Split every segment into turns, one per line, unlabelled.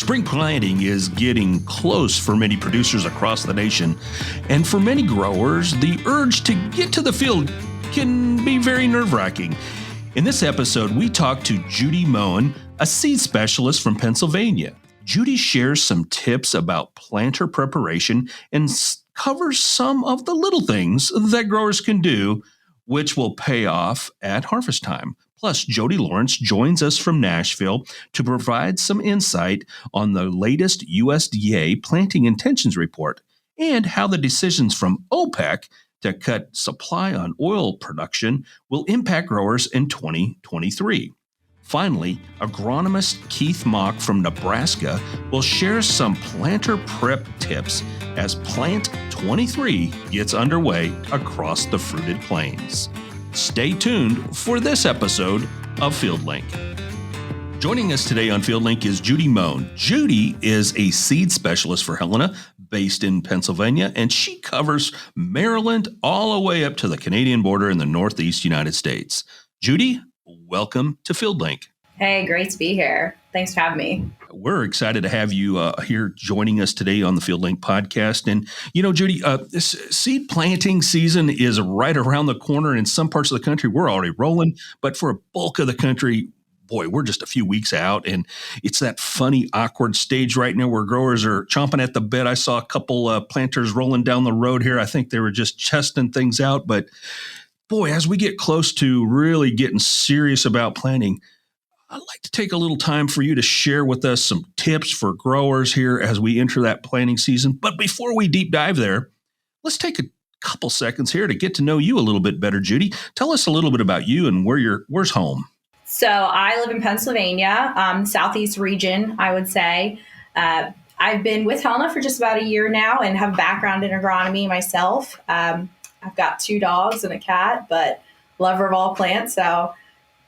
Spring planting is getting close for many producers across the nation, and for many growers, the urge to get to the field can be very nerve-wracking. In this episode, we talk to Judy Mohn, a seed specialist from Pennsylvania. Judy shares some tips about planter preparation and covers some of the little things that growers can do, which will pay off at harvest time. Plus, Jody Lawrence joins us from Nashville to provide some insight on the latest USDA planting intentions report and how the decisions from OPEC to cut supply on oil production will impact growers in 2023. Finally, agronomist Keith Mach from Nebraska will share some planter prep tips as Plant 23 gets underway across the fruited plains. Stay tuned for this episode of FieldLink. Joining us today on FieldLink is Judy Mohn. Judy is a seed specialist for Helena, based in Pennsylvania, and she covers Maryland all the way up to the Canadian border in the Northeast United States. Judy, welcome to FieldLink.
Hey, great to be here. Thanks for having me.
We're excited to have you here joining us today on the FieldLink podcast. And, you know, Judy, this seed planting season is right around the corner. In some parts of the country, we're already rolling. But for a bulk of the country, boy, we're just a few weeks out. And it's that funny, awkward stage right now where growers are chomping at the bit. I saw a couple planters rolling down the road here. I think they were just testing things out. But, boy, as we get close to really getting serious about planting, I'd like to take a little time for you to share with us some tips for growers here as we enter that planting season. But before we deep dive there, let's take a couple seconds here to get to know you a little bit better, Judy. Tell us a little bit about you and where's home.
So I live in Pennsylvania, Southeast region, I would say. I've been with Helena for just about a year now and have a background in agronomy myself. I've got 2 dogs and a cat, but lover of all plants. So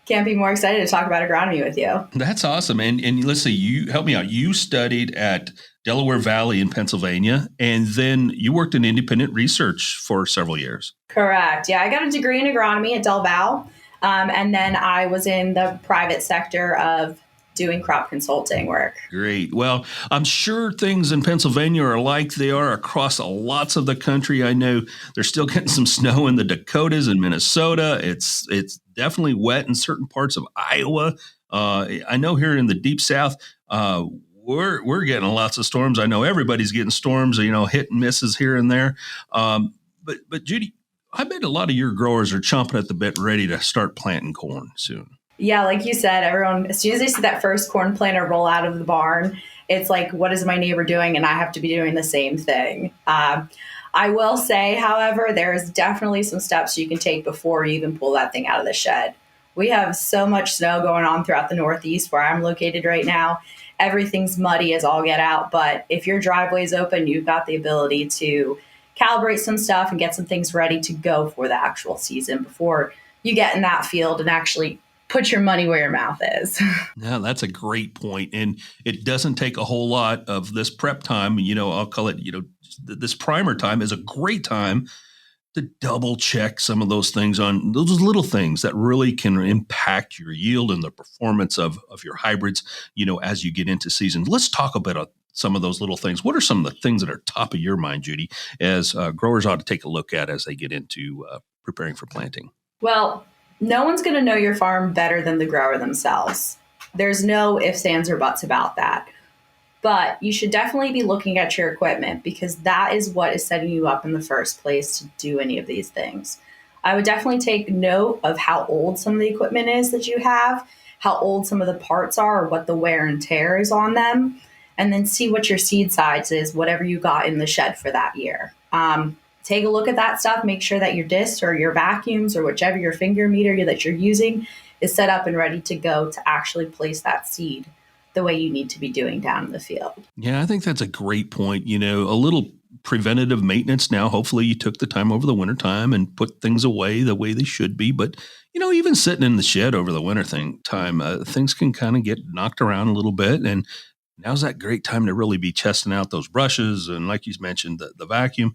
can't be more excited to talk about agronomy with you.
That's awesome. And let's see, you help me out. You studied at Delaware Valley in Pennsylvania, and then you worked in independent research for several years.
Correct. Yeah, I got a degree in agronomy at Del Val, and then I was in the private sector of doing crop consulting work.
Great. Well, I'm sure things in Pennsylvania are like they are across lots of the country. I know they're still getting some snow in the Dakotas and Minnesota. It's definitely wet in certain parts of Iowa. I know here in the deep South, we're getting lots of storms. I know everybody's getting storms, hit and misses here and there. But Judy, I bet a lot of your growers are chomping at the bit, ready to start planting corn soon.
Yeah, like you said, everyone, as soon as they see that first corn planter roll out of the barn, it's like, what is my neighbor doing? And I have to be doing the same thing. I will say, however, there's definitely some steps you can take before you even pull that thing out of the shed. We have so much snow going on throughout the Northeast where I'm located right now. Everything's muddy as all get out. But if your driveway's open, you've got the ability to calibrate some stuff and get some things ready to go for the actual season before you get in that field and actually put your money where your mouth is.
Yeah, that's a great point. And it doesn't take a whole lot of this prep time. I'll call it, this primer time is a great time to double check some of those things on those little things that really can impact your yield and the performance of your hybrids, as you get into season. Let's talk about some of those little things. What are some of the things that are top of your mind, Judy, as growers ought to take a look at as they get into preparing for planting?
Well, no one's going to know your farm better than the grower themselves. There's no ifs, ands, or buts about that. But you should definitely be looking at your equipment because that is what is setting you up in the first place to do any of these things. I would definitely take note of how old some of the equipment is that you have, how old some of the parts are, or what the wear and tear is on them, and then see what your seed size is, whatever you got in the shed for that year. Take a look at that stuff. Make sure that your discs or your vacuums or whichever your finger meter that you're using is set up and ready to go to actually place that seed the way you need to be doing down in the field.
Yeah, I think that's a great point. A little preventative maintenance now. Hopefully you took the time over the wintertime and put things away the way they should be. But, even sitting in the shed over the winter time, things can kind of get knocked around a little bit. And now's that great time to really be testing out those brushes. And like you mentioned, the vacuum.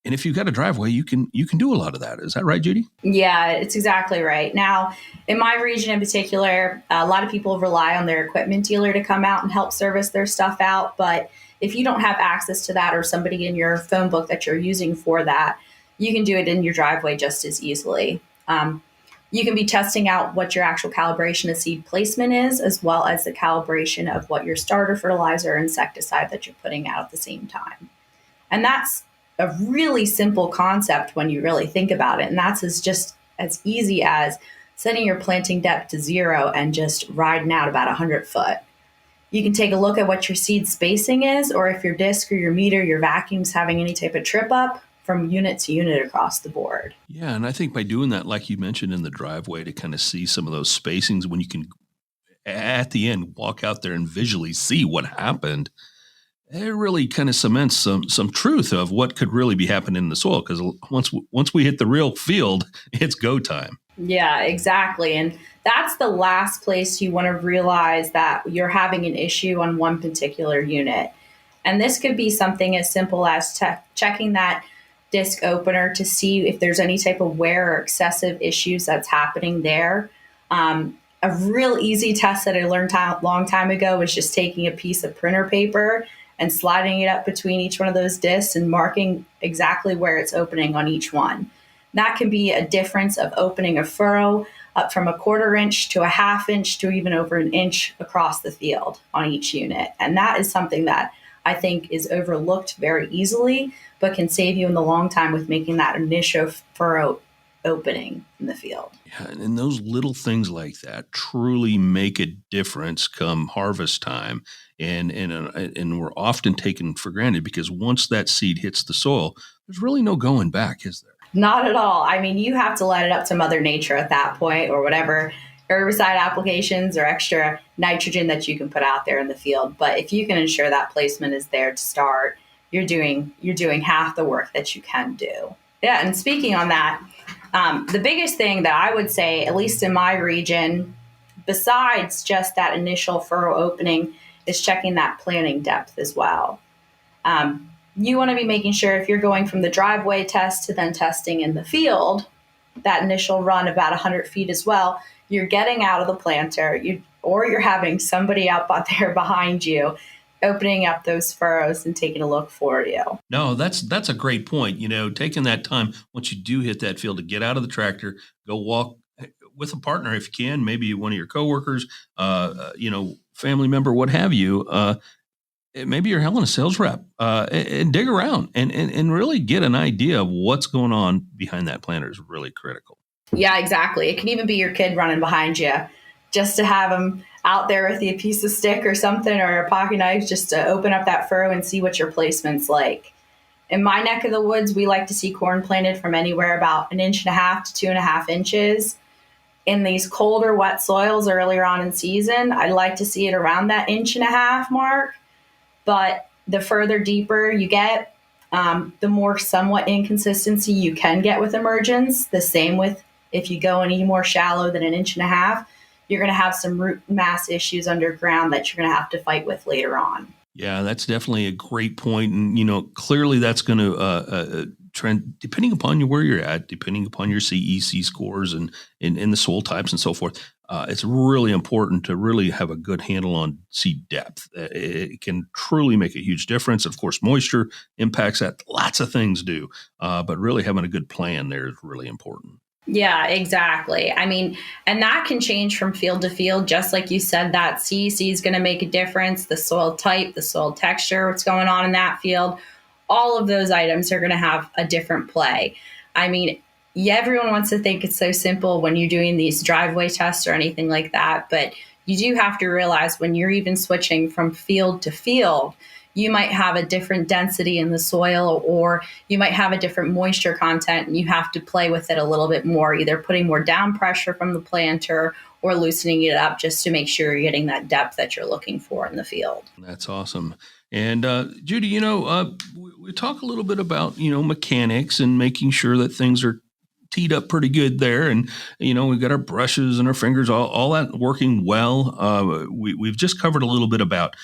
And if you've got a driveway, you can do a lot of that. Is that right, Judy?
Yeah, it's exactly right. Now, in my region in particular, a lot of people rely on their equipment dealer to come out and help service their stuff out. But if you don't have access to that or somebody in your phone book that you're using for that, you can do it in your driveway just as easily. You can be testing out what your actual calibration of seed placement is, as well as the calibration of what your starter fertilizer or insecticide that you're putting out at the same time. And that's a really simple concept when you really think about it. And that's just as easy as setting your planting depth to 0 and just riding out about 100 foot. You can take a look at what your seed spacing is, or if your disc or your meter, your vacuum's having any type of trip up from unit to unit across the board.
Yeah, and I think by doing that, like you mentioned in the driveway, to kind of see some of those spacings when you can, at the end, walk out there and visually see what happened, it really kind of cements some truth of what could really be happening in the soil. Because once we hit the real field, it's go time.
Yeah, exactly. And that's the last place you want to realize that you're having an issue on one particular unit. And this could be something as simple as checking that disc opener to see if there's any type of wear or excessive issues that's happening there. A real easy test that I learned a long time ago was just taking a piece of printer paper and sliding it up between each one of those discs and marking exactly where it's opening on each one. That can be a difference of opening a furrow up from 1/4 inch to 1/2 inch to even over 1 inch across the field on each unit. And that is something that I think is overlooked very easily, but can save you in the long time with making that initial furrow opening in the field.
Yeah, and those little things like that truly make a difference come harvest time, and we're often taken for granted because once that seed hits the soil, there's really no going back, is there?
Not at all. I mean, you have to let it up to Mother Nature at that point, or whatever herbicide applications or extra nitrogen that you can put out there in the field. But if you can ensure that placement is there to start, you're doing half the work that you can do. Yeah, and speaking on that, the biggest thing that I would say, at least in my region, besides just that initial furrow opening, is checking that planting depth as well. You want to be making sure if you're going from the driveway test to then testing in the field, that initial run about 100 feet as well, you're getting out of the planter, you're having somebody out there behind you opening up those furrows and taking a look for you.
No, that's a great point. Taking that time once you do hit that field to get out of the tractor, go walk with a partner if you can, maybe one of your coworkers, family member, what have you. Maybe your Helena sales rep, and dig around and really get an idea of what's going on behind that planter is really critical.
Yeah, exactly. It can even be your kid running behind you, just to have them out there with a piece of stick or something or a pocket knife just to open up that furrow and see what your placement's like. In my neck of the woods, we like to see corn planted from anywhere about 1.5 inches to 2.5 inches. In these colder, wet soils earlier on in season, I'd like to see it around that 1.5 inch mark. But the further deeper you get, the more somewhat inconsistency you can get with emergence. The same with if you go any more shallow than 1.5 inches, you're going to have some root mass issues underground that you're going to have to fight with later on.
Yeah, that's definitely a great point. And, clearly that's going to trend depending upon where you're at, depending upon your CEC scores and the soil types and so forth. It's really important to really have a good handle on seed depth. It can truly make a huge difference. Of course, moisture impacts that. Lots of things do. But really having a good plan there is really important.
Yeah, exactly. I mean, and that can change from field to field. Just like you said, that CEC is going to make a difference. The soil type, the soil texture, what's going on in that field, all of those items are going to have a different play. I mean, everyone wants to think it's so simple when you're doing these driveway tests or anything like that. But you do have to realize when you're even switching from field to field, you might have a different density in the soil, or you might have a different moisture content, and you have to play with it a little bit more, either putting more down pressure from the planter or loosening it up just to make sure you're getting that depth that you're looking for in the field.
That's awesome. And Judy, we talk a little bit about, mechanics and making sure that things are teed up pretty good there. And, we've got our brushes and our fingers, all that working well. We've just covered a little bit about,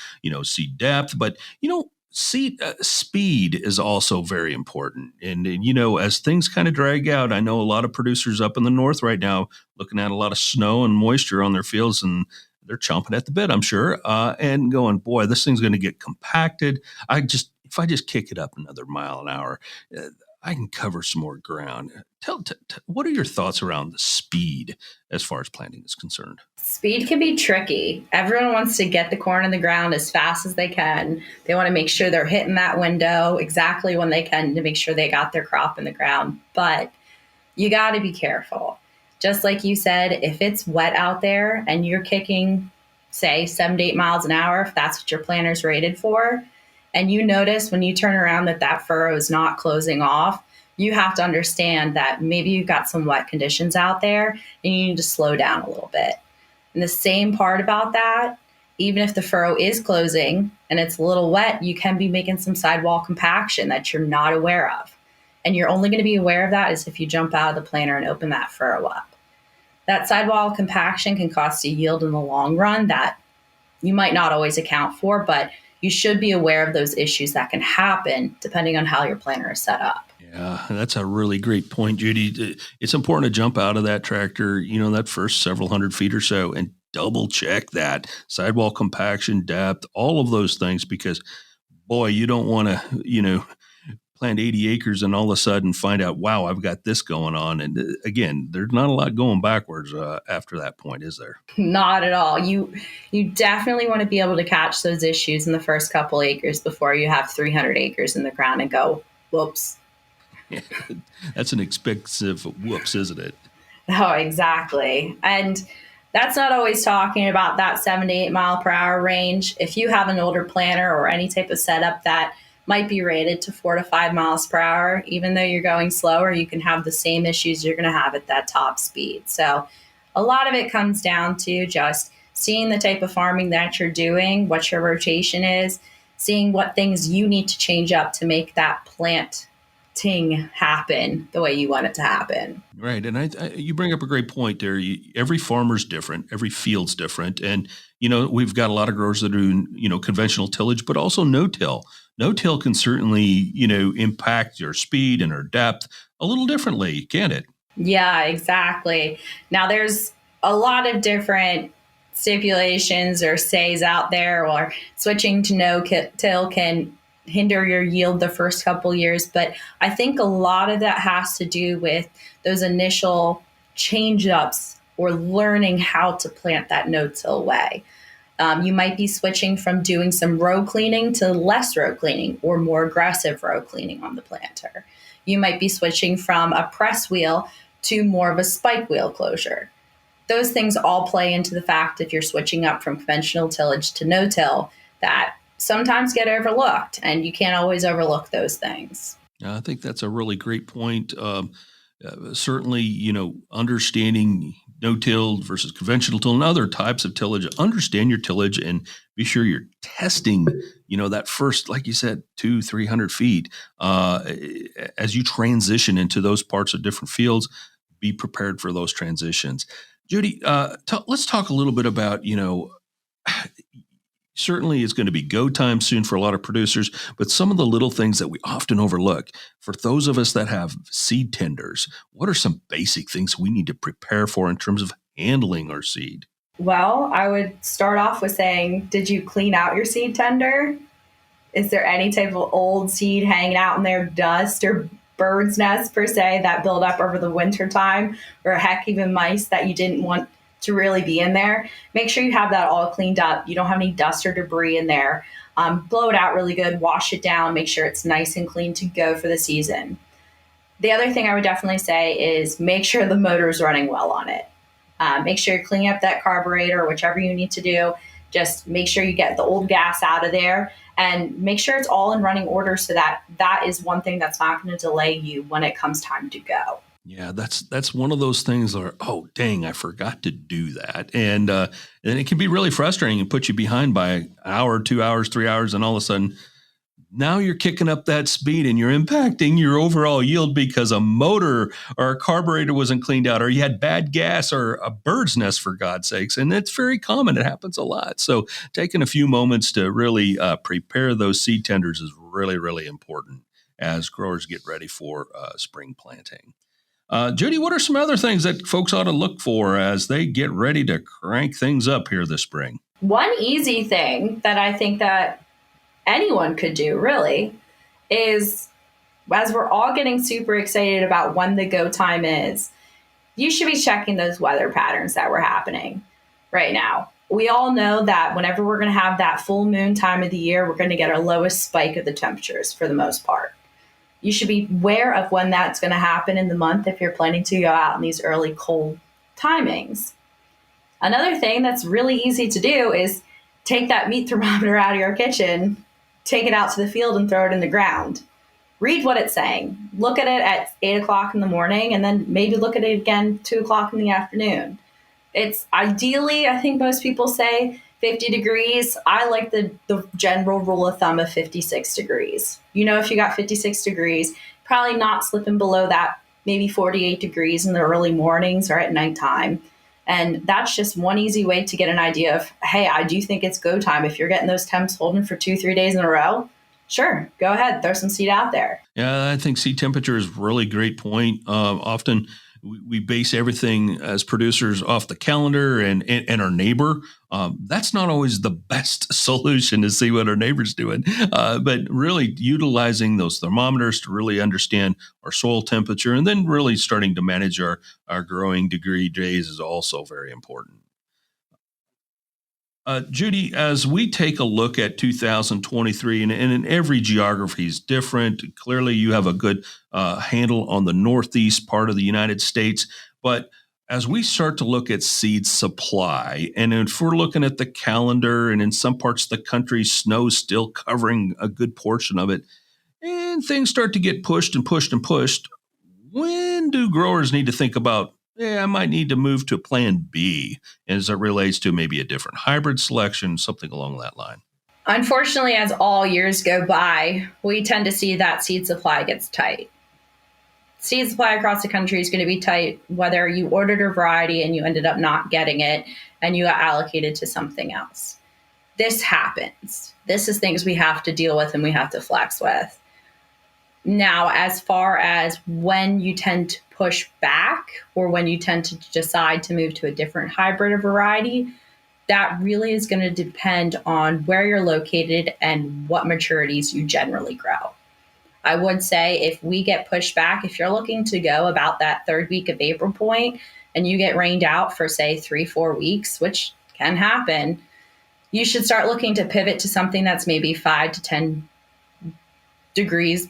seed depth, but, speed is also very important. And, as things kind of drag out, I know a lot of producers up in the north right now looking at a lot of snow and moisture on their fields, and they're chomping at the bit, I'm sure, and going, boy, this thing's going to get compacted. If I just kick it up another mile an hour, uh, I can cover some more ground. What are your thoughts around the speed as far as planting is concerned?
Speed can be tricky. Everyone wants to get the corn in the ground as fast as they can. They want to make sure they're hitting that window exactly when they can to make sure they got their crop in the ground. But you got to be careful. Just like you said, if it's wet out there and you're kicking, say, 7 to 8 miles an hour, if that's what your planter's rated for, and you notice when you turn around that furrow is not closing off, you have to understand that maybe you've got some wet conditions out there and you need to slow down a little bit. And the same part about that, even if the furrow is closing and it's a little wet, you can be making some sidewall compaction that you're not aware of. And you're only going to be aware of that is if you jump out of the planter and open that furrow up. That sidewall compaction can cost you yield in the long run that you might not always account for, but you should be aware of those issues that can happen depending on how your planter is set up.
Yeah, that's a really great point, Judy. It's important to jump out of that tractor, that first several hundred feet or so, and double check that sidewall compaction, depth, all of those things, because boy, you don't want to, plant 80 acres and all of a sudden find out, wow, I've got this going on. And again, there's not a lot going backwards after that point, is there?
Not at all. You definitely want to be able to catch those issues in the first couple acres before you have 300 acres in the ground and go, whoops.
Yeah, that's an expensive whoops, isn't it?
Oh, exactly. And that's not always talking about that 7 to 8 mile per hour range. If you have an older planter or any type of setup that might be rated to 4 to 5 miles per hour, even though you're going slower, you can have the same issues you're going to have at that top speed. So a lot of it comes down to just seeing the type of farming that you're doing, what your rotation is, seeing what things you need to change up to make that planting happen the way you want it to happen.
Right. And you bring up a great point there. Every farmer's different. Every field's different. And, we've got a lot of growers that are doing, conventional tillage, but also no-till. No-till can certainly, impact your speed and your depth a little differently, can't it?
Yeah, exactly. Now, there's a lot of different stipulations or says out there, or switching to no-till can hinder your yield the first couple years. But I think a lot of that has to do with those initial change-ups or learning how to plant that no-till way. You might be switching from doing some row cleaning to less row cleaning or more aggressive row cleaning on the planter. You might be switching from a press wheel to more of a spike wheel closure. Those things all play into the fact if you're switching up from conventional tillage to no-till that sometimes get overlooked, and you can't always overlook those things.
I think that's a really great point. Certainly, understanding no-till versus conventional till and other types of tillage, understand your tillage and be sure you're testing, that first, like you said, 200-300 feet. As you transition into those parts of different fields, be prepared for those transitions. Judy, let's talk a little bit about, certainly it's going to be go time soon for a lot of producers, but some of the little things that we often overlook for those of us that have seed tenders, what are some basic things we need to prepare for in terms of handling our seed?
Well, I would start off with saying, did you clean out your seed tender? Is there any type of old seed hanging out in there, dust or bird's nests per se that build up over the winter time, or heck, even mice that you didn't want to really be in there? Make sure you have that all cleaned up. You don't have any dust or debris in there. Blow it out really good, wash it down, make sure it's nice and clean to go for the season. The other thing I would definitely say is make sure the motor is running well on it. Make sure you're cleaning up that carburetor, whichever you need to do. Just make sure you get the old gas out of there and make sure it's all in running order so that is one thing that's not going to delay you when it comes time to go.
Yeah, that's one of those things where, oh, dang, I forgot to do that. And it can be really frustrating and put you behind by an hour, 2 hours, 3 hours, and all of a sudden, Now you're kicking up that speed and you're impacting your overall yield because a motor or a carburetor wasn't cleaned out, or you had bad gas or a bird's nest, for God's sakes. And it's very common. It happens a lot. So taking a few moments to really prepare those seed tenders is really, really important as growers get ready for spring planting. Judy, what are some other things that folks ought to look for as they get ready to crank things up here this spring?
One easy thing that I think that anyone could do really is, as we're all getting super excited about when the go time is, you should be checking those weather patterns that were happening right now. We all know that whenever we're going to have that full moon time of the year, we're going to get our lowest spike of the temperatures for the most part. You should be aware of when that's going to happen in the month if you're planning to go out in these early cold timings. Another thing that's really easy to do is take that meat thermometer out of your kitchen, take it out to the field and throw it in the ground. Read what it's saying. Look at it at 8 o'clock in the morning and then maybe look at it again 2 o'clock in the afternoon. It's ideally, I think most people say 50 degrees. I like the general rule of thumb of 56 degrees. You know, if you got 56 degrees, probably not slipping below that, maybe 48 degrees in the early mornings or at nighttime. And that's just one easy way to get an idea of, hey, I do think it's go time. If you're getting those temps holding for 2-3 days in a row, sure, go ahead, throw some seed out there.
Yeah, I think seed temperature is a really great point. Often we base everything as producers off the calendar and our neighbor. That's not always the best solution to see what our neighbor's doing. But really utilizing those thermometers to really understand our soil temperature and then really starting to manage our growing degree days is also very important. Judy, as we take a look at 2023, and every geography is different, clearly you have a good handle on the Northeast part of the United States. But as we start to look at seed supply, and if we're looking at the calendar, and in some parts of the country, snow's still covering a good portion of it, and things start to get pushed and pushed and pushed, when do growers need to think about, I might need to move to plan B as it relates to maybe a different hybrid selection, something along that line?
Unfortunately, as all years go by, we tend to see that seed supply gets tight. Seed supply across the country is going to be tight, whether you ordered a variety and you ended up not getting it and you got allocated to something else. This happens. This is things we have to deal with and we have to flex with. Now, as far as when you tend to push back or when you tend to decide to move to a different hybrid or variety, that really is going to depend on where you're located and what maturities you generally grow. I would say if we get pushed back, if you're looking to go about that third week of April point and you get rained out for, say, 3-4 weeks, which can happen, you should start looking to pivot to something that's maybe 5 to 10 degrees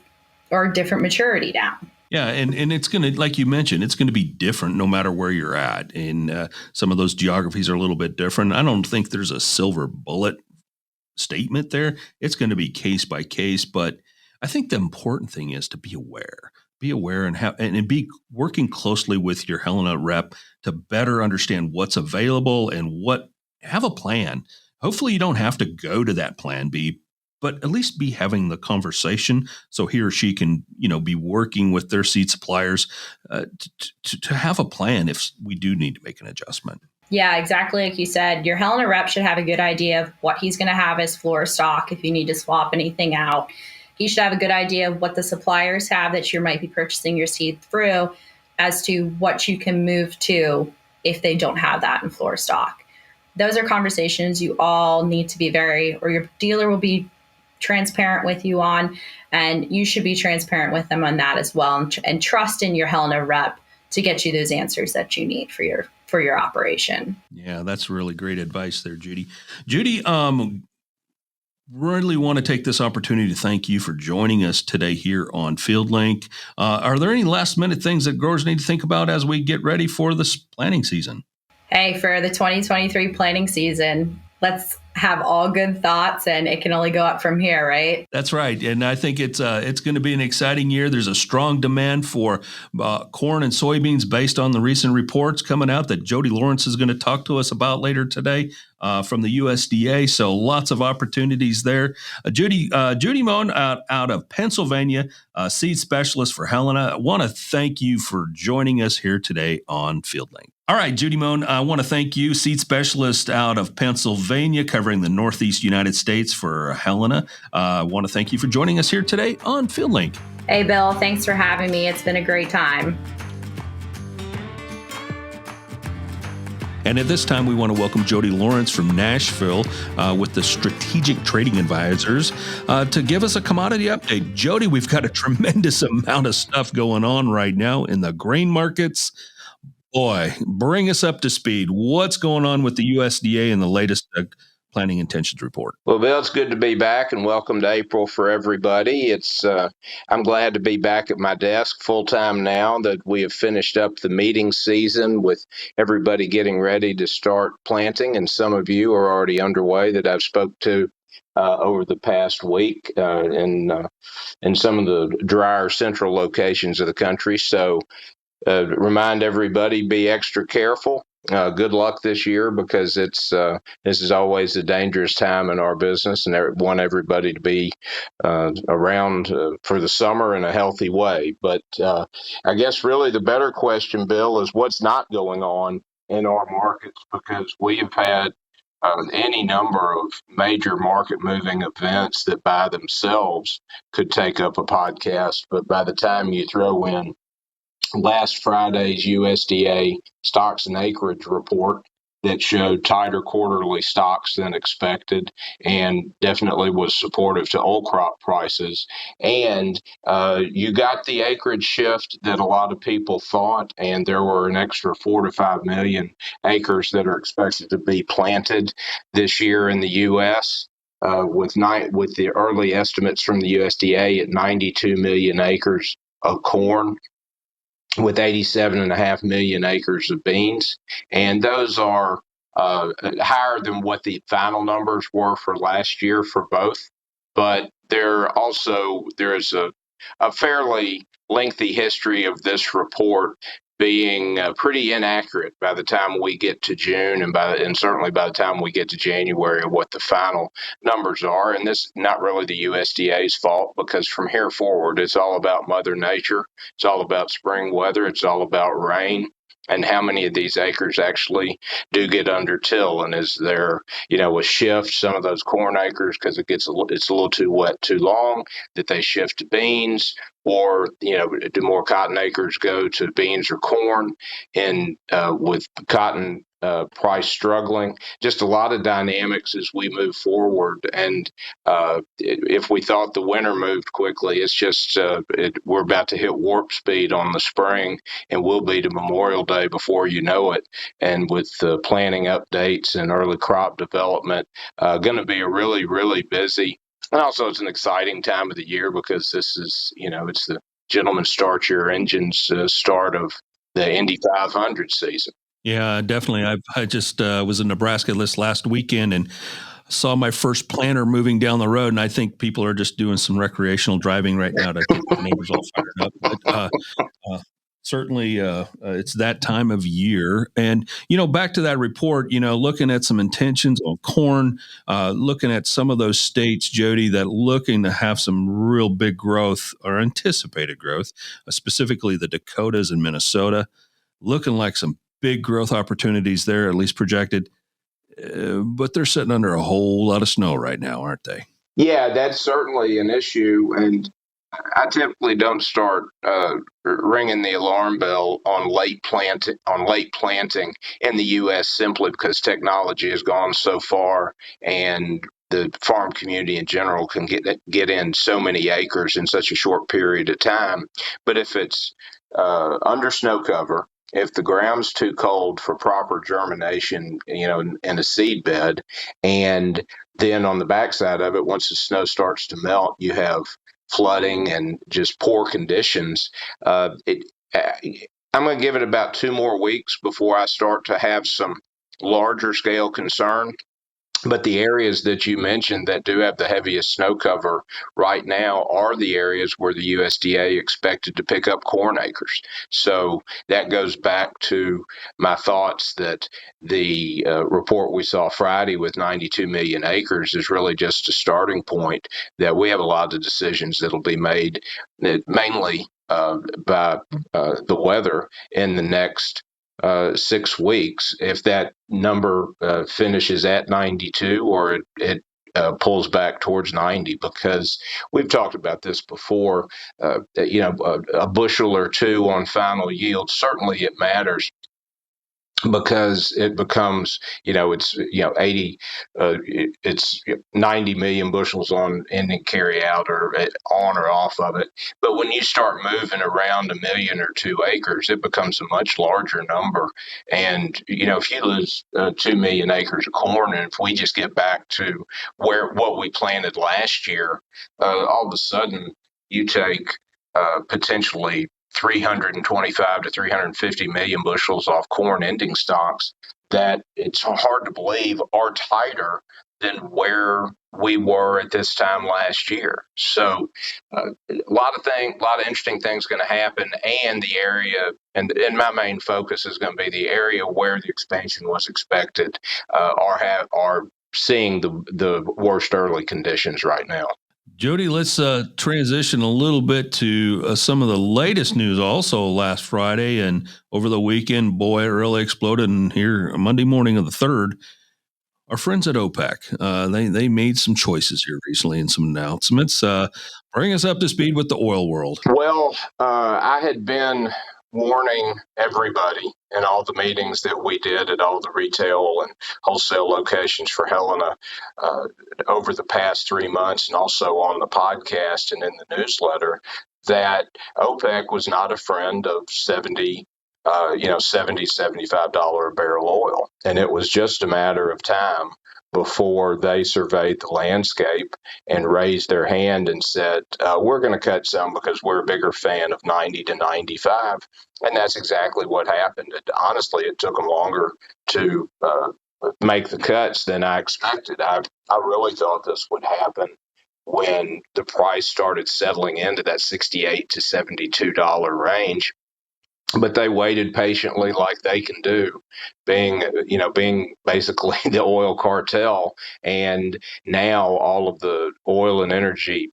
or different maturity down.
Yeah, and it's going to, like you mentioned, it's going to be different no matter where you're at. And some of those geographies are a little bit different. I don't think there's a silver bullet statement there. It's going to be case by case. But I think the important thing is to be aware. Be aware and be working closely with your Helena rep to better understand what's available and have a plan. Hopefully you don't have to go to that plan B, but at least be having the conversation so he or she can, be working with their seed suppliers to have a plan if we do need to make an adjustment.
Yeah, exactly. Like you said, your Helena rep should have a good idea of what he's going to have as floor stock if you need to swap anything out. He should have a good idea of what the suppliers have that you might be purchasing your seed through as to what you can move to if they don't have that in floor stock. Those are conversations you all need to be or your dealer will be transparent with you on, and you should be transparent with them on that as well, and trust in your Helena rep to get you those answers that you need for your operation.
Yeah, that's really great advice there, Judy. Judy, really want to take this opportunity to thank you for joining us today here on FieldLink. Are there any last minute things that growers need to think about as we get ready for this planting season?
Hey, for the 2023 planting season, let's have all good thoughts, and it can only go up from here, right?
That's right. And I think it's going to be an exciting year. There's a strong demand for corn and soybeans based on the recent reports coming out that Jody Lawrence is going to talk to us about later today. from the USDA. So lots of opportunities there. Judy Mohn out of Pennsylvania, seed specialist for Helena. I want to thank you for joining us here today on FieldLink. All right, Judy Mohn, I want to thank you, seed specialist out of Pennsylvania, covering the Northeast United States for Helena. I want to thank you for joining us here today on FieldLink.
Hey, Bill, thanks for having me. It's been a great time.
And at this time, we want to welcome Jody Lawrence from Nashville with the Strategic Trading Advisors to give us a commodity update. Jody, we've got a tremendous amount of stuff going on right now in the grain markets. Boy, bring us up to speed. What's going on with the USDA and the latest planting intentions report?
Well, Bill, it's good to be back, and welcome to April for everybody. I'm glad to be back at my desk full time now that we have finished up the meeting season with everybody getting ready to start planting, and some of you are already underway that I've spoke to over the past week in some of the drier central locations of the country. So remind everybody, be extra careful. Good luck this year, because this is always a dangerous time in our business, and I want everybody to be around for the summer in a healthy way. But I guess really the better question, Bill, is what's not going on in our markets, because we have had any number of major market moving events that by themselves could take up a podcast. But by the time you throw in last Friday's USDA stocks and acreage report that showed tighter quarterly stocks than expected and definitely was supportive to old crop prices. And you got the acreage shift that a lot of people thought, and there were an extra 4 to 5 million acres that are expected to be planted this year in the U.S. With the early estimates from the USDA at 92 million acres of corn, with 87.5 million acres of beans. And those are higher than what the final numbers were for last year for both. But there is a fairly lengthy history of this report being pretty inaccurate by the time we get to June, and certainly by the time we get to January, what the final numbers are. And this is not really the USDA's fault, because from here forward, it's all about Mother Nature. It's all about spring weather. It's all about rain, and how many of these acres actually do get under till. And is there, a shift, some of those corn acres, because it's a little too wet too long, that they shift to beans, or, do more cotton acres go to beans or corn? And with cotton price struggling, just a lot of dynamics as we move forward. And if we thought the winter moved quickly, it's just we're about to hit warp speed on the spring, and we'll be to Memorial Day before you know it. And with planning updates and early crop development, going to be a really, really busy. And also, it's an exciting time of the year, because this is, it's the gentlemen start your engines start of the Indy 500 season.
Yeah, definitely. I just was in Nebraska this last weekend and saw my first planter moving down the road, and I think people are just doing some recreational driving right now to keep the neighbors all fired up. But certainly, it's that time of year. And, back to that report, looking at some intentions on corn, looking at some of those states, Jody, that looking to have some real big growth or anticipated growth, specifically the Dakotas and Minnesota, looking like some big growth opportunities there, at least projected. But they're sitting under a whole lot of snow right now, aren't they?
Yeah, that's certainly an issue. And I typically don't start ringing the alarm bell on late planting in the U.S. simply because technology has gone so far, and the farm community in general can get in so many acres in such a short period of time. But if it's under snow cover, if the ground's too cold for proper germination, in a seed bed, and then on the backside of it, once the snow starts to melt, you have flooding and just poor conditions. I'm going to give it about 2 more weeks before I start to have some larger scale concern But the areas that you mentioned that do have the heaviest snow cover right now are the areas where the USDA expected to pick up corn acres. So that goes back to my thoughts that the report we saw Friday with 92 million acres is really just a starting point, that we have a lot of decisions that'll be made mainly by the weather in the next 6 weeks. If that number finishes at 92, or it pulls back towards 90, because we've talked about this before. A bushel or two on final yield, certainly it matters, because it becomes, it's 80, it's 90 million bushels on ending carry out, or on or off of it. But when you start moving around a million or 2 acres, it becomes a much larger number. And if you lose 2 million acres of corn, and if we just get back to what we planted last year, all of a sudden you take potentially 325 to 350 million bushels off corn ending stocks that it's hard to believe are tighter than where we were at this time last year. So a lot of interesting things going to happen, and the area, and my main focus is going to be the area where the expansion was expected, are seeing the worst early conditions right now.
Jody, let's transition a little bit to some of the latest news. Also, last Friday and over the weekend, boy, it really exploded. And here, Monday morning of the 3rd, our friends at OPEC, they made some choices here recently and some announcements. Bring us up to speed with the oil world.
Well, I had been warning everybody in all the meetings that we did at all the retail and wholesale locations for Helena over the past 3 months, and also on the podcast and in the newsletter, that OPEC was not a friend of $70, $75 a barrel oil. And it was just a matter of time before they surveyed the landscape and raised their hand and said, we're going to cut some because we're a bigger fan of 90 to 95. And that's exactly what happened. Honestly, it took them longer to make the cuts than I expected. I really thought this would happen when the price started settling into that $68 to $72 range. But they waited patiently, like they can do, being basically the oil cartel. And now all of the oil and energy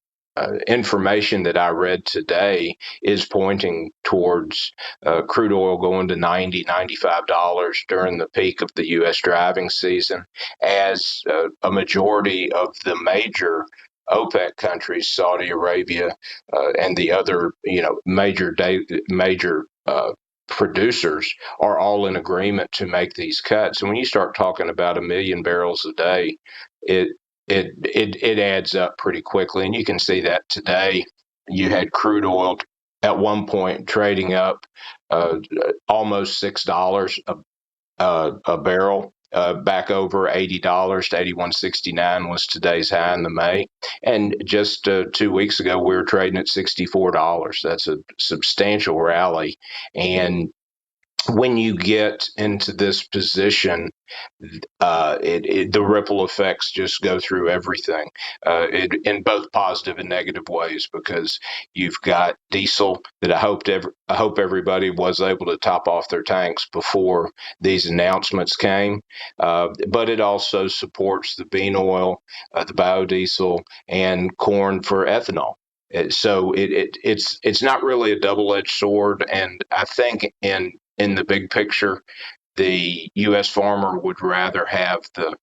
information that I read today is pointing towards crude oil going to $90, $95 during the peak of the U.S. driving season, as a majority of the major OPEC countries, Saudi Arabia, and the other, major producers, are all in agreement to make these cuts. And when you start talking about 1 million barrels a day, it adds up pretty quickly. And you can see that today. You had crude oil at one point trading up almost $6 a barrel. Back over $80 to $81.69 was today's high in the May. And just 2 weeks ago, we were trading at $64. That's a substantial rally. And when you get into this position, the ripple effects just go through everything, in both positive and negative ways, because you've got diesel that I hope everybody was able to top off their tanks before these announcements came, but it also supports the bean oil, the biodiesel, and corn for ethanol. So it's not really a double-edged sword, and I think in the big picture, the U.S. farmer would rather have the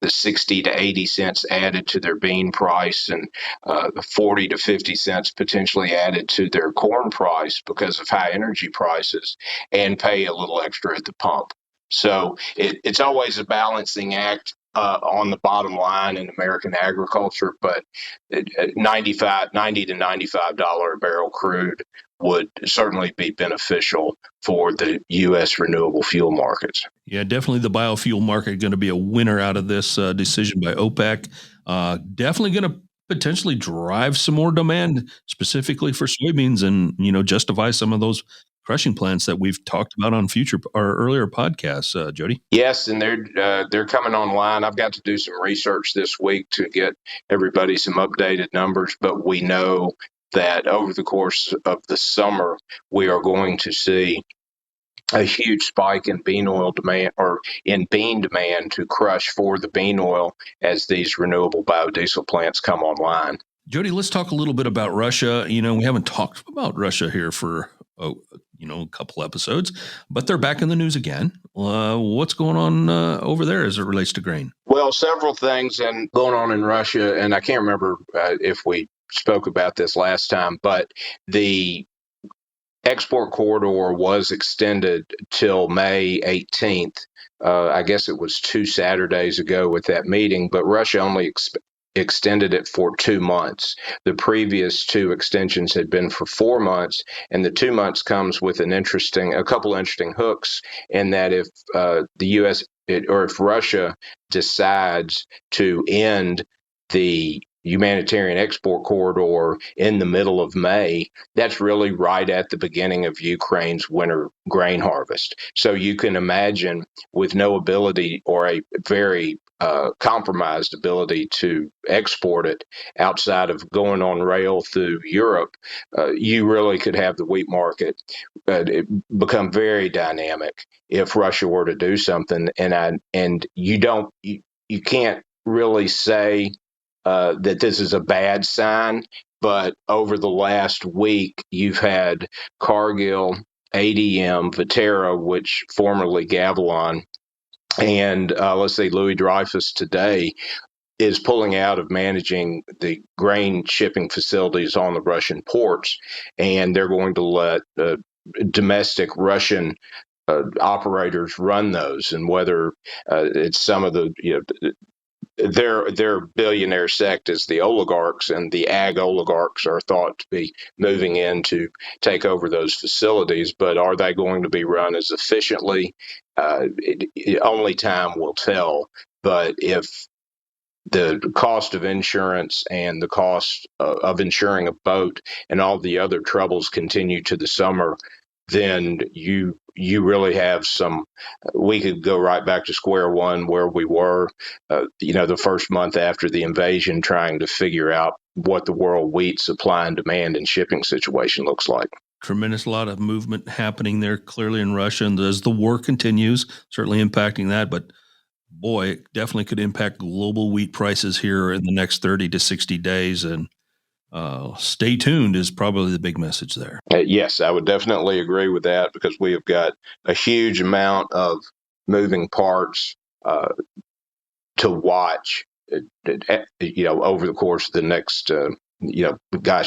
60 to 80 cents added to their bean price, and the 40 to 50 cents potentially added to their corn price because of high energy prices, and pay a little extra at the pump. So it's always a balancing act on the bottom line in American agriculture, but 90 to $95 a barrel crude would certainly be beneficial for the U.S. renewable fuel markets.
Yeah, definitely the biofuel market going to be a winner out of this decision by OPEC. Definitely going to potentially drive some more demand specifically for soybeans, and justify some of those crushing plants that we've talked about on future or earlier podcasts, Jody.
Yes, and they're coming online. I've got to do some research this week to get everybody some updated numbers, but we know that over the course of the summer, we are going to see a huge spike in bean oil demand or in bean demand to crush for the bean oil as these renewable biodiesel plants come online.
Jody, let's talk a little bit about Russia. We haven't talked about Russia here for a couple episodes, but they're back in the news again. What's going on over there as it relates to grain?
Well, several things going on in Russia, and I can't remember if we spoke about this last time, but the export corridor was extended till May 18th. I guess it was 2 Saturdays ago with that meeting, but Russia only extended it for 2 months. The previous 2 extensions had been for 4 months, and the 2 months comes with a couple interesting hooks in that if the U.S. or if Russia decides to end the humanitarian export corridor in the middle of May, that's really right at the beginning of Ukraine's winter grain harvest. So you can imagine, with no ability or a very compromised ability to export it outside of going on rail through Europe, you really could have the wheat market become very dynamic if Russia were to do something. And you can't really say that this is a bad sign, but over the last week, you've had Cargill, ADM, Viterra, which formerly Gavilon, and let's say Louis Dreyfus today is pulling out of managing the grain shipping facilities on the Russian ports, and they're going to let domestic Russian operators run those, and whether it's some of the their billionaire sect is the oligarchs, and the ag oligarchs are thought to be moving in to take over those facilities. But are they going to be run as efficiently? Only time will tell. But if the cost of insurance and the cost of insuring a boat and all the other troubles continue to the summer, then you really have we could go right back to square one where we were, the first month after the invasion, trying to figure out what the world wheat supply and demand and shipping situation looks like.
Tremendous lot of movement happening there clearly in Russia, and as the war continues, certainly impacting that, but boy, it definitely could impact global wheat prices here in the next 30 to 60 days, and stay tuned is probably the big message there.
Yes, I would definitely agree with that, because we have got a huge amount of moving parts to watch, over the course of the next,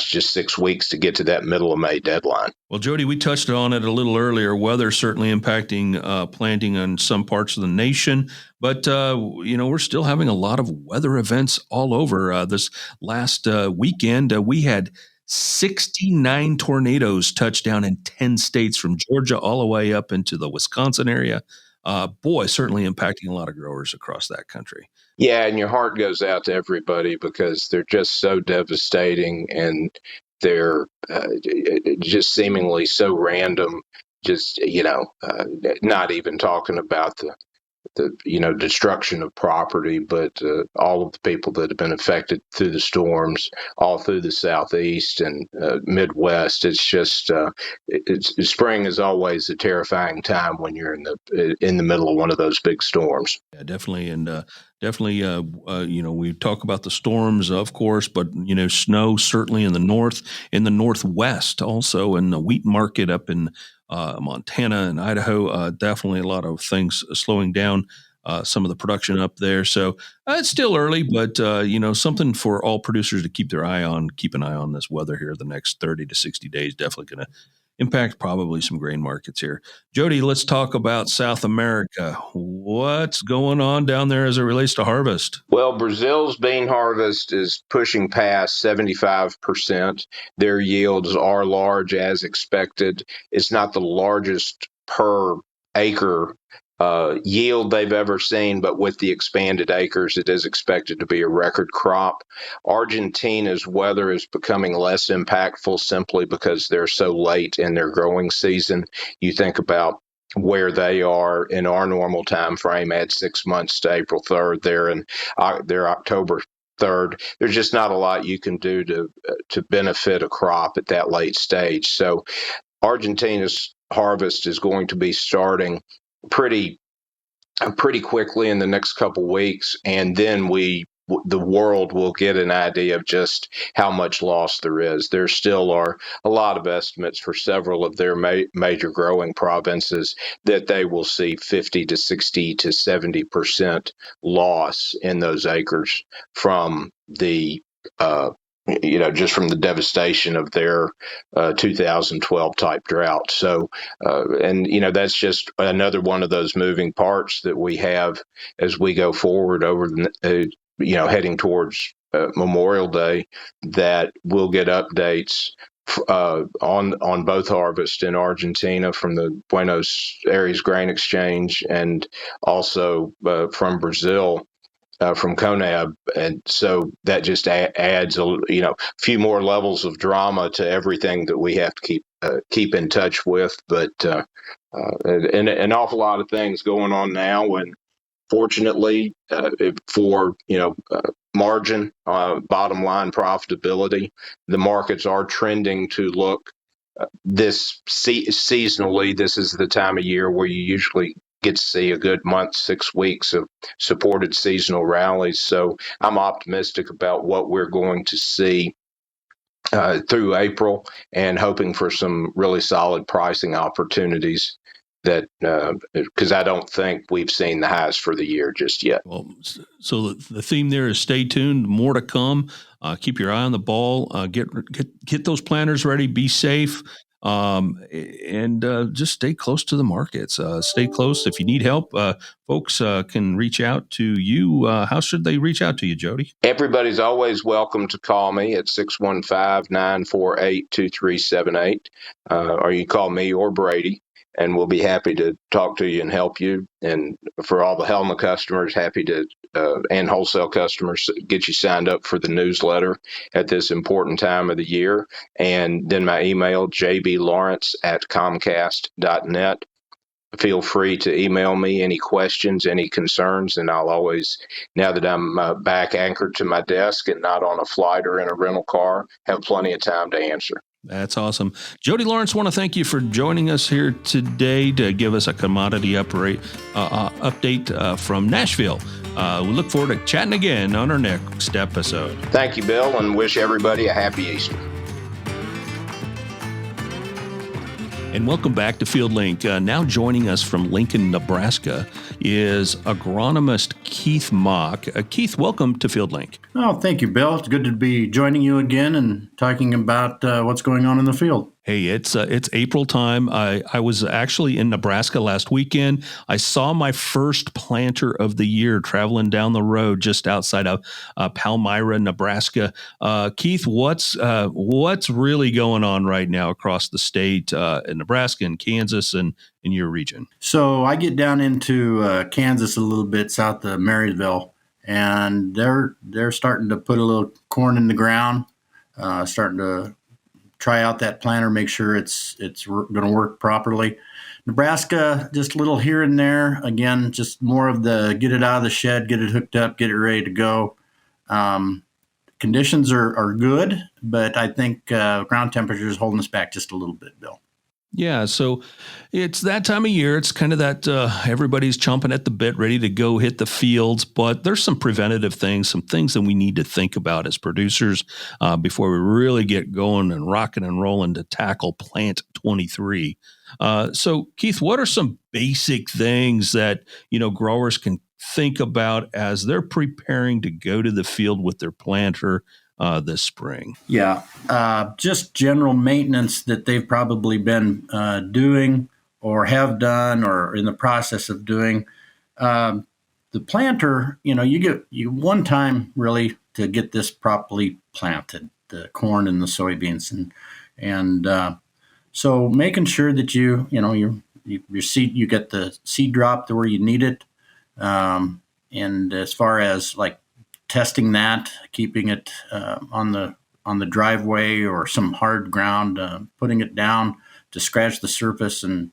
just 6 weeks to get to that middle of May deadline.
Well, Jody, we touched on it a little earlier. Weather certainly impacting planting in some parts of the nation, but we're still having a lot of weather events all over. This last weekend, we had 69 tornadoes touch down in 10 states, from Georgia all the way up into the Wisconsin area. Certainly impacting a lot of growers across that country.
Yeah, and your heart goes out to everybody, because they're just so devastating, and they're just seemingly so random. Just not even talking about the destruction of property, but all of the people that have been affected through the storms, all through the Southeast and Midwest. It's just spring is always a terrifying time when you're in the middle of one of those big storms.
Yeah, definitely, and we talk about the storms, of course, but snow certainly in the north, in the northwest, also in the wheat market up in Montana and Idaho. Definitely a lot of things slowing down some of the production up there. So it's still early, but something for all producers to keep an eye on this weather here the next 30 to 60 days. Definitely going to impact probably some grain markets here. Jody, let's talk about South America. What's going on down there as it relates to harvest?
Well, Brazil's bean harvest is pushing past 75%. Their yields are large as expected. It's not the largest per acre yield they've ever seen, but with the expanded acres, it is expected to be a record crop. Argentina's weather is becoming less impactful simply because they're so late in their growing season. You think about where they are in our normal time frame, add 6 months to April 3rd, they're October 3rd. There's just not a lot you can do to benefit a crop at that late stage. So Argentina's harvest is going to be starting pretty quickly in the next couple weeks, and then the world will get an idea of just how much loss there is. There still are a lot of estimates for several of their major growing provinces that they will see 50 to 60 to 70% loss in those acres from the just from the devastation of their 2012 type drought. So, that's just another one of those moving parts that we have as we go forward over heading towards Memorial Day, that we'll get updates on both harvests in Argentina from the Buenos Aires Grain Exchange, and also from Brazil, from CONAB. And so that just adds a few more levels of drama to everything that we have to keep in touch with. But and an awful lot of things going on now, and fortunately for margin, bottom line profitability, the markets are trending to look this seasonally. This is the time of year where you usually get to see a good month, 6 weeks of supported seasonal rallies. So I'm optimistic about what we're going to see through April, and hoping for some really solid pricing opportunities, that because I don't think we've seen the highs for the year just yet.
Well, so the theme there is stay tuned, more to come. Keep your eye on the ball, get those planters ready, be safe, and just stay close to the markets. Stay close. If you need help, folks can reach out to you. How should they reach out to you, Jody?
Everybody's always welcome to call me at 615-948-2378, or you call me or Brady, and we'll be happy to talk to you and help you. And for all the Helena customers, happy to, and wholesale customers, get you signed up for the newsletter at this important time of the year. And then my email, jblawrence@comcast.net. Feel free to email me any questions, any concerns, and I'll always, now that I'm back anchored to my desk and not on a flight or in a rental car, have plenty of time to answer.
That's awesome. Jody Lawrence, want to thank you for joining us here today to give us a commodity update from Nashville. We look forward to chatting again on our next episode.
Thank you, Bill, and wish everybody a happy Easter.
And welcome back to FieldLink. Now joining us from Lincoln, Nebraska, is agronomist Keith Mach. Keith, welcome to FieldLink.
Oh, thank you, Bill. It's good to be joining you again and talking about what's going on in the field.
Hey, it's April time. I was actually in Nebraska last weekend. I saw my first planter of the year traveling down the road just outside of Palmyra, Nebraska. Keith, what's really going on right now across the state in Nebraska and Kansas and in your region?
So I get down into Kansas a little bit south of Marysville, and they're starting to put a little corn in the ground, starting to try out that planter, make sure it's going to work properly. Nebraska, just a little here and there. Again, just more of the get it out of the shed, get it hooked up, get it ready to go. Conditions are good, but I think ground temperature is holding us back just a little bit, Bill.
Yeah, so it's that time of year. It's kind of that everybody's chomping at the bit, ready to go hit the fields. But there's some preventative things, some things that we need to think about as producers before we really get going and rocking and rolling to tackle Plant 23. So, Keith, what are some basic things that growers can think about as they're preparing to go to the field with their planter this spring?
Yeah, just general maintenance that they've probably been doing or have done or in the process of doing. The planter, you get one time really to get this properly planted, the corn and the soybeans, and so making sure that you're your seed, you get the seed drop to where you need it. And as far as like testing that, keeping it on the driveway or some hard ground, putting it down to scratch the surface and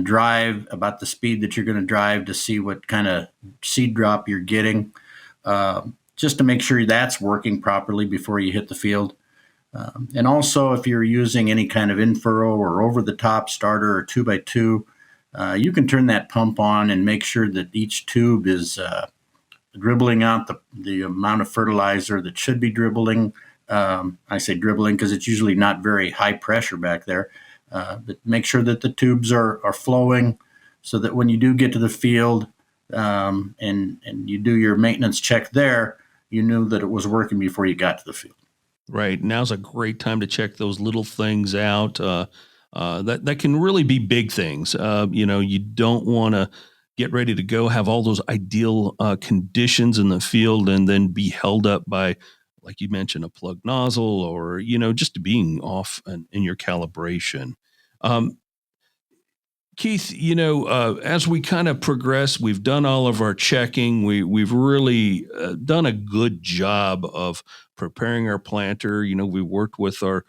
drive about the speed that you're going to drive to see what kind of seed drop you're getting, just to make sure that's working properly before you hit the field. And also, if you're using any kind of in-furrow or over-the-top starter or 2x2, you can turn that pump on and make sure that each tube is dribbling out the amount of fertilizer that should be dribbling. I say dribbling because it's usually not very high pressure back there. But make sure that the tubes are flowing so that when you do get to the field and you do your maintenance check there, you knew that it was working before you got to the field.
Right. Now's a great time to check those little things out. That can really be big things. You don't want to get ready to go, have all those ideal conditions in the field, and then be held up by, like you mentioned, a plug nozzle or, just being off in your calibration. Keith, as we kind of progress, we've done all of our checking. We've really done a good job of preparing our planter. We worked with our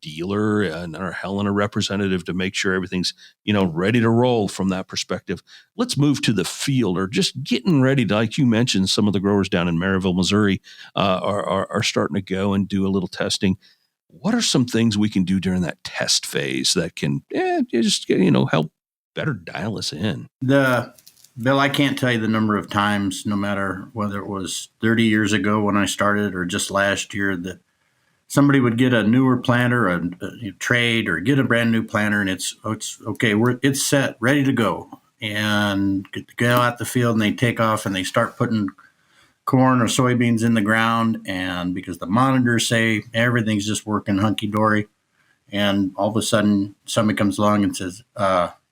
dealer and our Helena representative to make sure everything's, ready to roll from that perspective. Let's move to the field, or just getting ready to, like you mentioned, some of the growers down in Maryville, Missouri are starting to go and do a little testing. What are some things we can do during that test phase that can just, help better dial us in?
Bill, I can't tell you the number of times, no matter whether it was 30 years ago when I started or just last year, that somebody would get a newer planter, a trade, or get a brand new planter, and it's okay. It's set, ready to go, and go out the field, and they take off and they start putting corn or soybeans in the ground, and because the monitors say everything's just working hunky dory, and all of a sudden somebody comes along and says,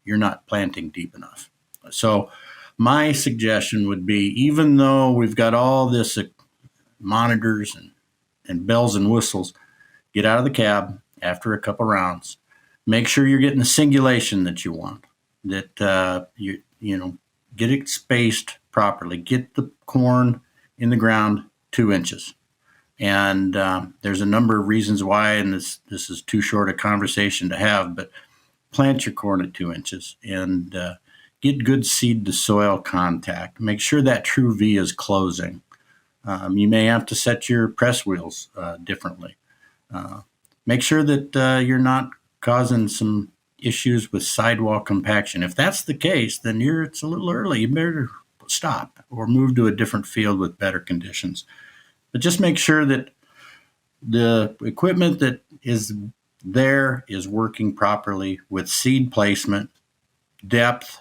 you're not planting deep enough. So my suggestion would be, even though we've got all this monitors and bells and whistles, get out of the cab after a couple rounds. Make sure you're getting the singulation that you want, that get it spaced properly. Get the corn in the ground 2 inches. And there's a number of reasons why, and this is too short a conversation to have, but plant your corn at 2 inches and get good seed to soil contact. Make sure that true V is closing. You may have to set your press wheels differently. Make sure that you're not causing some issues with sidewall compaction. If that's the case, then it's a little early. You better stop or move to a different field with better conditions. But just make sure that the equipment that is there is working properly with seed placement, depth,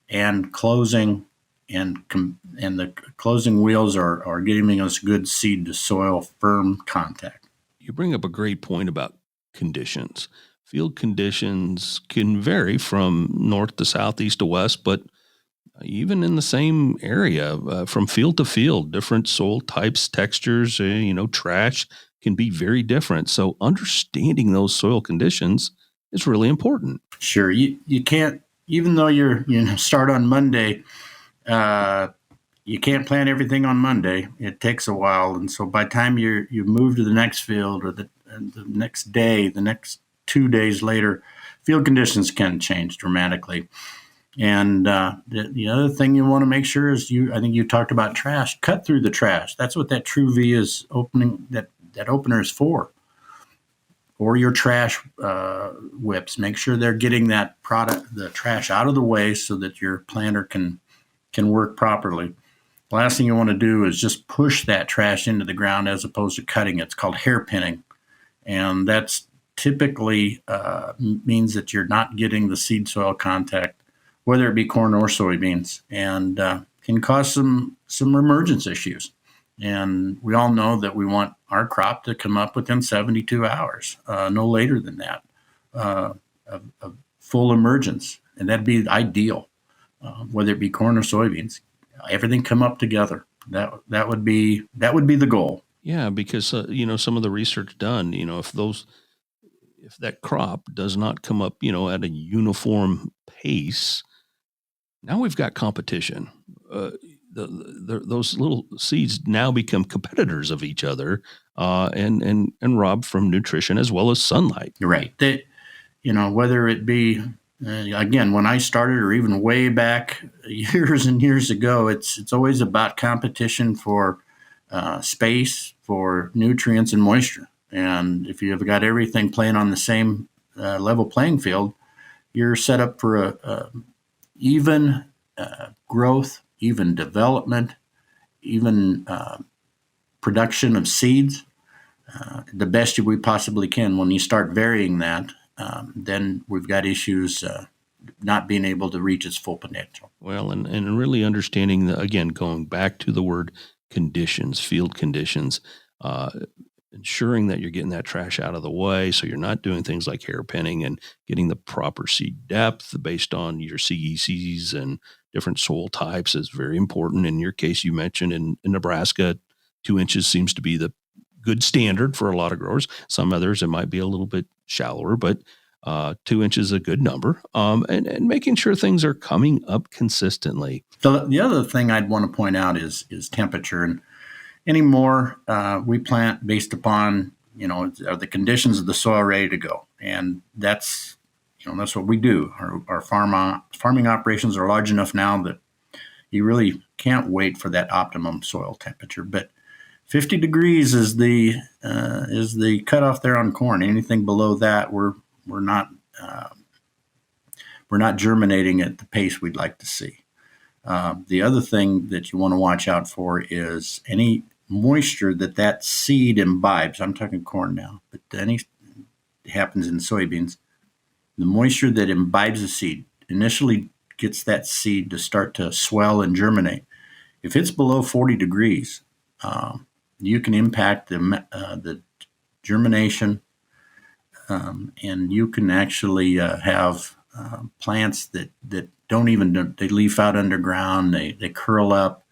and closing, and the closing wheels are giving us good seed to soil firm contact.
You bring up a great point about conditions. Field conditions can vary from north to south, east to west, but even in the same area, from field to field, different soil types, textures, trash can be very different. So understanding those soil conditions is really important.
Sure. You can't, even though you're start on Monday, you can't plant everything on Monday. It takes a while. And so by the time you move to the next field, or the next day, the next 2 days later, field conditions can change dramatically. And the other thing you want to make sure is, I think you talked about trash. Cut through the trash. That's what that True V is opening. That opener is for. Or your trash whips. Make sure they're getting the trash out of the way so that your planter can work properly. The last thing you want to do is just push that trash into the ground as opposed to cutting it. It's called hairpinning, and that's typically means that you're not getting the seed soil contact, whether it be corn or soybeans, and can cause some emergence issues. And we all know that we want our crop to come up within 72 hours, no later than that, of full emergence. And that'd be ideal, whether it be corn or soybeans. Everything come up together. That would be the goal.
Yeah, because some of the research done, if those if that crop does not come up, at a uniform pace, now we've got competition. Those little seeds now become competitors of each other, and robbed from nutrition as well as sunlight.
Right. Whether it be, again, when I started or even way back years and years ago, it's always about competition for space, for nutrients and moisture. And if you've got everything playing on the same level playing field, you're set up for a even growth, even development, even production of seeds, the best we possibly can. When you start varying that, then we've got issues not being able to reach its full potential.
Well, and really understanding, again, going back to the word conditions, field conditions, ensuring that you're getting that trash out of the way, so you're not doing things like hairpinning, and getting the proper seed depth based on your CECs and different soil types is very important. In your case, you mentioned in Nebraska, 2 inches seems to be the good standard for a lot of growers. Some others, it might be a little bit shallower, but 2 inches is a good number, and making sure things are coming up consistently.
So the other thing I'd want to point out is temperature. And anymore, we plant based upon, are the conditions of the soil ready to go? And that's what we do. Our farming operations are large enough now that you really can't wait for that optimum soil temperature. But 50 degrees is the cutoff there on corn. Anything below that, we're not germinating at the pace we'd like to see. The other thing that you want to watch out for is any moisture that seed imbibes. I'm talking corn now, but it happens in soybeans. The moisture that imbibes a seed initially gets that seed to start to swell and germinate. If it's below 40 degrees, you can impact the germination, and you can actually have plants that don't even, they leaf out underground, they curl up.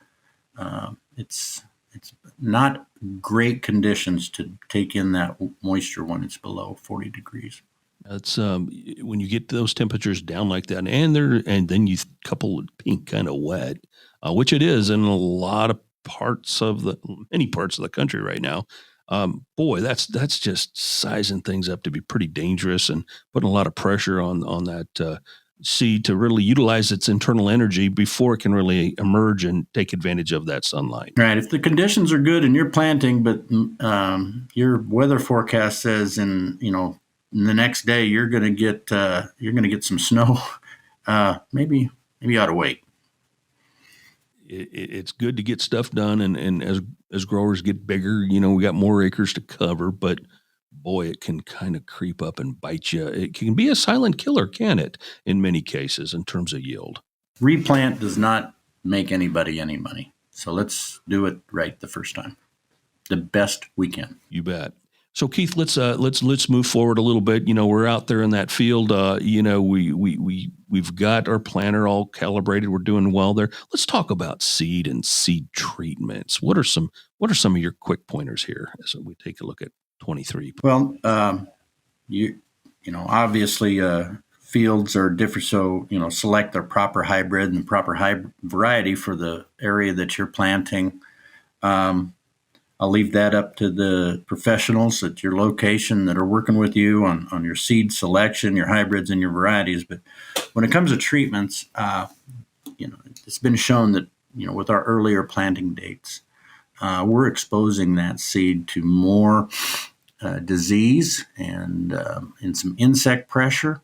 It's not great conditions to take in that moisture when it's below 40 degrees.
That's when you get those temperatures down like that, and then you couple it being kind of wet, which it is in a lot of many parts of the country right now. Boy, that's just sizing things up to be pretty dangerous and putting a lot of pressure on that seed to really utilize its internal energy before it can really emerge and take advantage of that sunlight.
Right. If the conditions are good and you're planting, but your weather forecast says in the next day you're going to get some snow, maybe you ought to wait.
It's good to get stuff done, and as growers get bigger, we got more acres to cover, but boy, it can kind of creep up and bite you. It can be a silent killer, can it, in many cases in terms of yield?
Replant does not make anybody any money. So let's do it right the first time, the best we can.
You bet. So Keith, let's move forward a little bit. We're out there in that field. We've got our planter all calibrated. We're doing well there. Let's talk about seed and seed treatments. What are some of your quick pointers here as we take a look at 23?
Well, obviously fields are different. So select the proper hybrid and the proper variety for the area that you're planting. I'll leave that up to the professionals at your location that are working with you on your seed selection, your hybrids, and your varieties. But when it comes to treatments, it's been shown that with our earlier planting dates, we're exposing that seed to more disease and some insect pressure.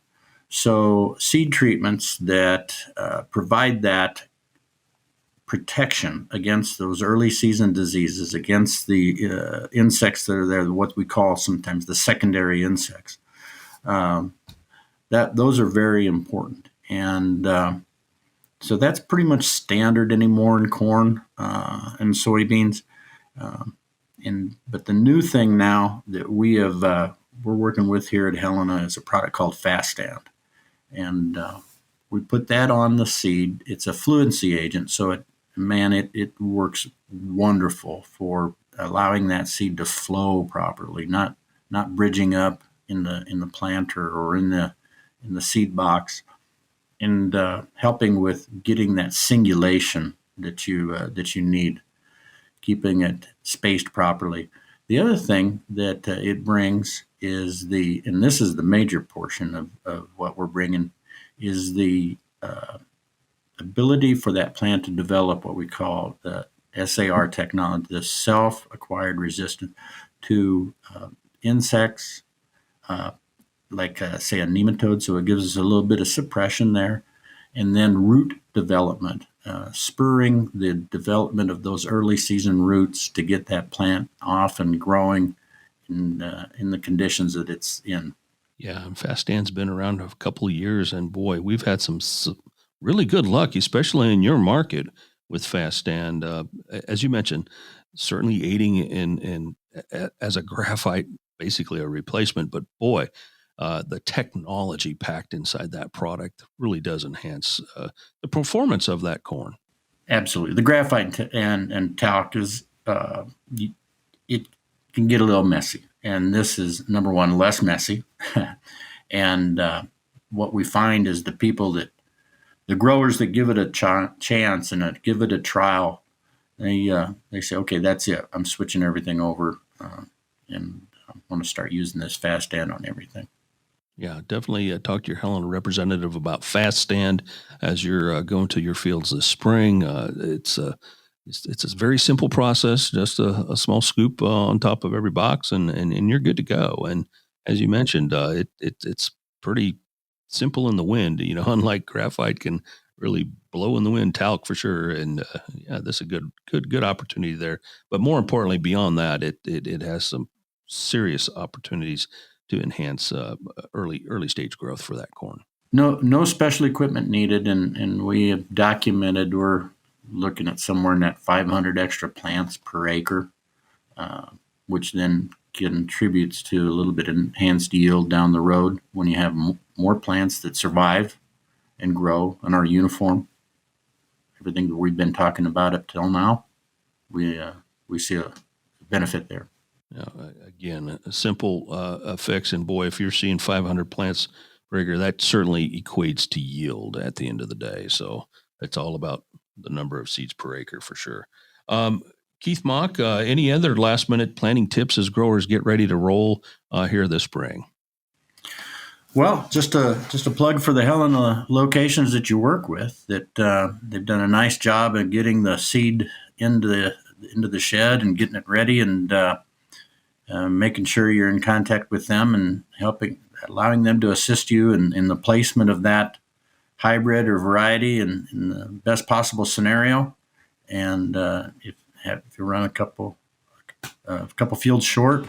So seed treatments that provide that protection against those early season diseases, against the insects that are there, what we call sometimes the secondary insects. Those are very important. And so that's pretty much standard anymore in corn and soybeans. But the new thing now that we're working with here at Helena is a product called Fast Stand. And we put that on the seed. It's a fluency agent, so it works wonderful for allowing that seed to flow properly, not bridging up in the planter or in the seed box, and helping with getting that singulation that you need, keeping it spaced properly. The other thing that it brings is and this is the major portion of what we're bringing, is the ability for that plant to develop what we call the SAR technology, the self-acquired resistance to insects, like say a nematode. So it gives us a little bit of suppression there, and then root development, spurring the development of those early season roots to get that plant off and growing in the conditions that it's in.
Yeah, and Fast Stand's been around a couple of years, and boy, we've had some really good luck, especially in your market with Fast Stand. As you mentioned, certainly aiding in as a graphite, basically a replacement. But boy, the technology packed inside that product really does enhance the performance of that corn.
Absolutely, the graphite and talc is it can get a little messy, and this is number one, less messy. And what we find is the growers that give it a chance and give it a trial, they say, okay, that's it. I'm switching everything over, and I want to start using this Fast Stand on everything.
Yeah, definitely talk to your Helena representative about Fast Stand as you're going to your fields this spring. It's a very simple process, just a small scoop on top of every box, and you're good to go. And as you mentioned, it's pretty simple in the wind. Unlike graphite can really blow in the wind, talc for sure. And yeah, this is a good opportunity there. But more importantly, beyond that, it has some serious opportunities to enhance early stage growth for that corn.
No special equipment needed, and we have documented we're looking at somewhere in that 500 extra plants per acre, which then contributes to a little bit of enhanced yield down the road when you have more plants that survive and grow and are uniform. Everything that we've been talking about up till now, we see a benefit there.
Again, a simple fix, and boy, if you're seeing 500 plants per acre, that certainly equates to yield at the end of the day. So it's all about the number of seeds per acre for sure. Keith Mach, any other last-minute planting tips as growers get ready to roll here this spring?
Well, just a plug for the Helena locations that you work with. That they've done a nice job of getting the seed into the shed and getting it ready, and making sure you're in contact with them and allowing them to assist you in the placement of that hybrid or variety in the best possible scenario. And if you run a couple fields short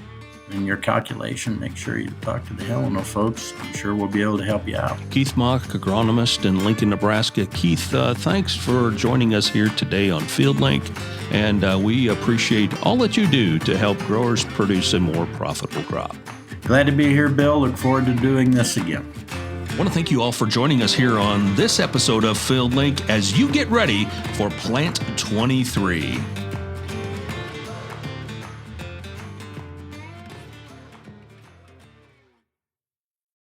in your calculation, make sure you talk to the Helena folks. I'm sure we'll be able to help you out.
Keith Mach, agronomist in Lincoln, Nebraska. Keith, thanks for joining us here today on FieldLink, and we appreciate all that you do to help growers produce a more profitable crop.
Glad to be here, Bill. Look forward to doing this again.
I want to thank you all for joining us here on this episode of FieldLink as you get ready for Plant 23.